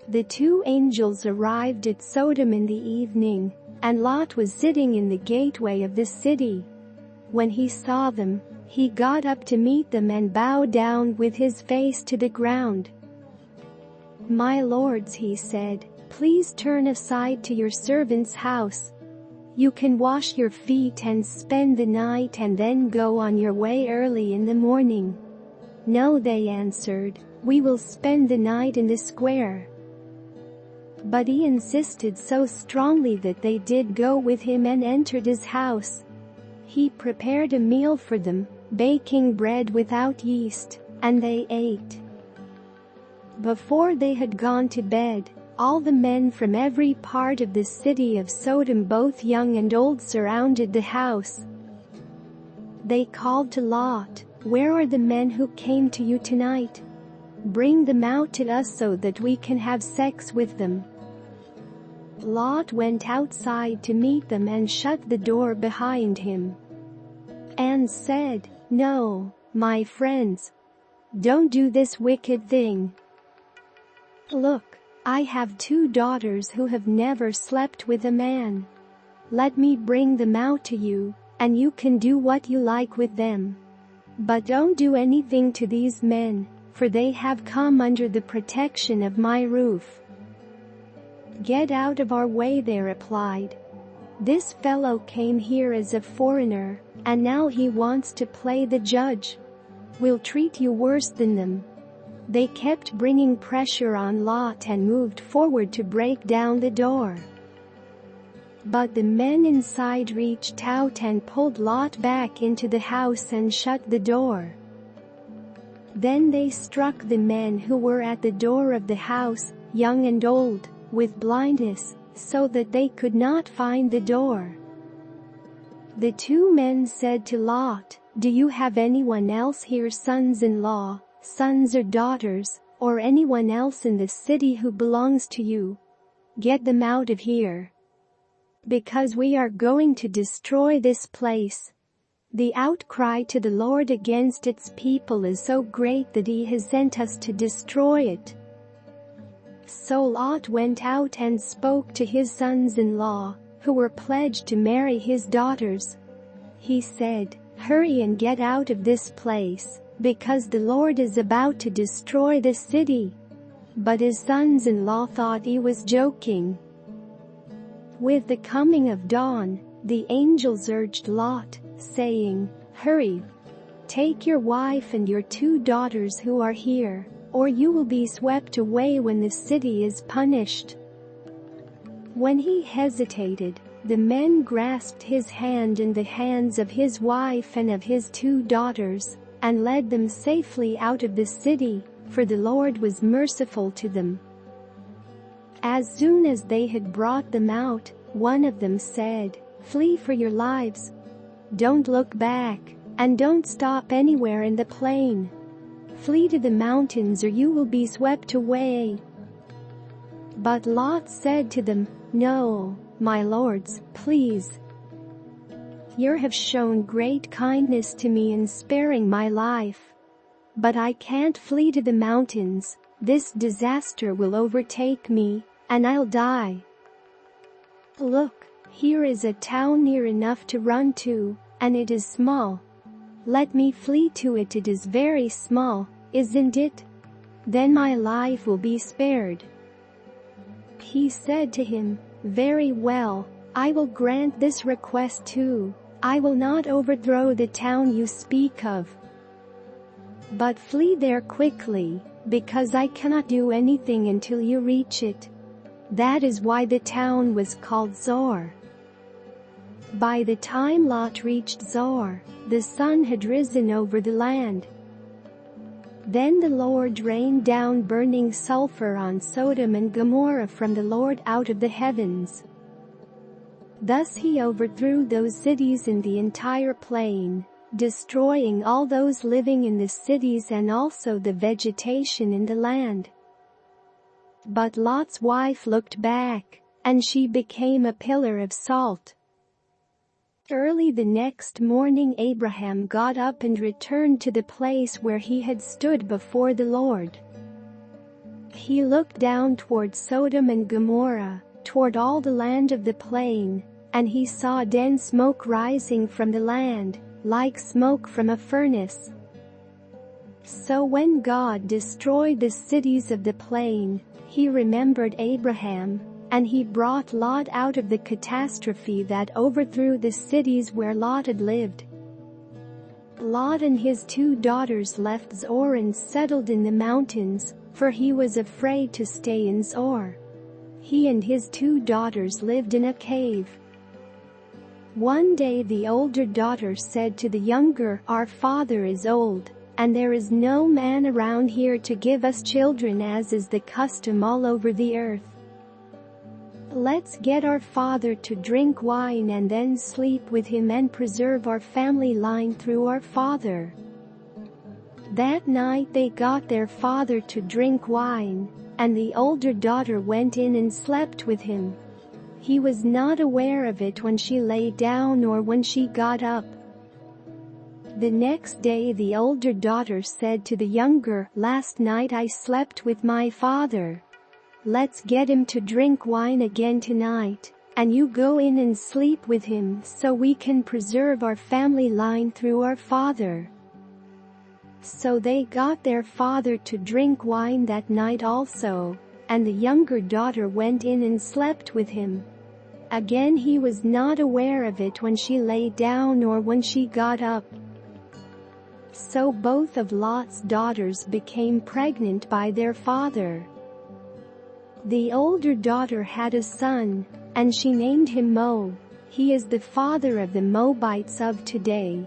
The two angels arrived at Sodom in the evening, and Lot was sitting in the gateway of the city. When he saw them, he got up to meet them and bowed down with his face to the ground. "My lords," he said, "please turn aside to your servant's house. You can wash your feet and spend the night and then go on your way early in the morning." "No," they answered, "we will spend the night in the square." But he insisted so strongly that they did go with him and entered his house. He prepared a meal for them, baking bread without yeast, and they ate. Before they had gone to bed, all the men from every part of the city of Sodom, both young and old, surrounded the house. They called to Lot, "Where are the men who came to you tonight? Bring them out to us so that we can have sex with them." Lot went outside to meet them and shut the door behind him, and said, "No, my friends, don't do this wicked thing. Look, I have 2 daughters who have never slept with a man. Let me bring them out to you, and you can do what you like with them. But don't do anything to these men, for they have come under the protection of my roof." "Get out of our way," they replied. "This fellow came here as a foreigner, and now he wants to play the judge. We'll treat you worse than them." They kept bringing pressure on Lot and moved forward to break down the door. But the men inside reached out and pulled Lot back into the house and shut the door. Then they struck the men who were at the door of the house, young and old, with blindness, so that they could not find the door. The 2 men said to Lot, "Do you have anyone else here, sons-in-law, sons or daughters, or anyone else in the city who belongs to you? Get them out of here, because we are going to destroy this place. The outcry to the Lord against its people is so great that he has sent us to destroy it." So Lot went out and spoke to his sons-in-law, who were pledged to marry his daughters. He said, "Hurry and get out of this place, because the Lord is about to destroy the city." But his sons-in-law thought he was joking. With the coming of dawn, the angels urged Lot, saying, "Hurry, take your wife and your 2 daughters who are here, or you will be swept away when the city is punished." When he hesitated, the men grasped his hand and the hands of his wife and of his 2 daughters, and led them safely out of the city, for the Lord was merciful to them. As soon as they had brought them out, one of them said, "Flee for your lives. Don't look back, and don't stop anywhere in the plain. Flee to the mountains or you will be swept away." But Lot said to them, "No, my lords, please. You have shown great kindness to me in sparing my life. But I can't flee to the mountains. This disaster will overtake me, and I'll die. Look, here is a town near enough to run to, and it is small. Let me flee to it. It is very small, isn't it? Then my life will be spared." He said to him, "Very well, I will grant this request too. I will not overthrow the town you speak of. But flee there quickly, because I cannot do anything until you reach it." That is why the town was called Zoar. By the time Lot reached Zoar, the sun had risen over the land. Then the Lord rained down burning sulfur on Sodom and Gomorrah from the Lord out of the heavens. Thus he overthrew those cities in the entire plain, destroying all those living in the cities and also the vegetation in the land. But Lot's wife looked back, and she became a pillar of salt. Early the next morning Abraham got up and returned to the place where he had stood before the Lord. He looked down toward Sodom and Gomorrah, toward all the land of the plain, and he saw dense smoke rising from the land, like smoke from a furnace. So when God destroyed the cities of the plain, he remembered Abraham, and he brought Lot out of the catastrophe that overthrew the cities where Lot had lived. Lot and his 2 daughters left Zoar and settled in the mountains, for he was afraid to stay in Zoar. He and his 2 daughters lived in a cave. One day the older daughter said to the younger, "Our father is old, and there is no man around here to give us children as is the custom all over the earth. Let's get our father to drink wine and then sleep with him and preserve our family line through our father." That night they got their father to drink wine, and the older daughter went in and slept with him. He was not aware of it when she lay down or when she got up. The next day the older daughter said to the younger, "Last night I slept with my father. Let's get him to drink wine again tonight, and you go in and sleep with him so we can preserve our family line through our father." So they got their father to drink wine that night also, and the younger daughter went in and slept with him. Again he was not aware of it when she lay down or when she got up. So both of Lot's daughters became pregnant by their father. The older daughter had a son, and she named him Mo. He is the father of the Moabites of today.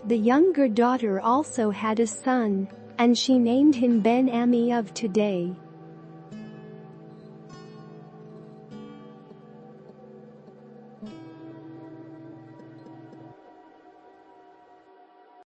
The younger daughter also had a son, and she named him Ben-Ami of today.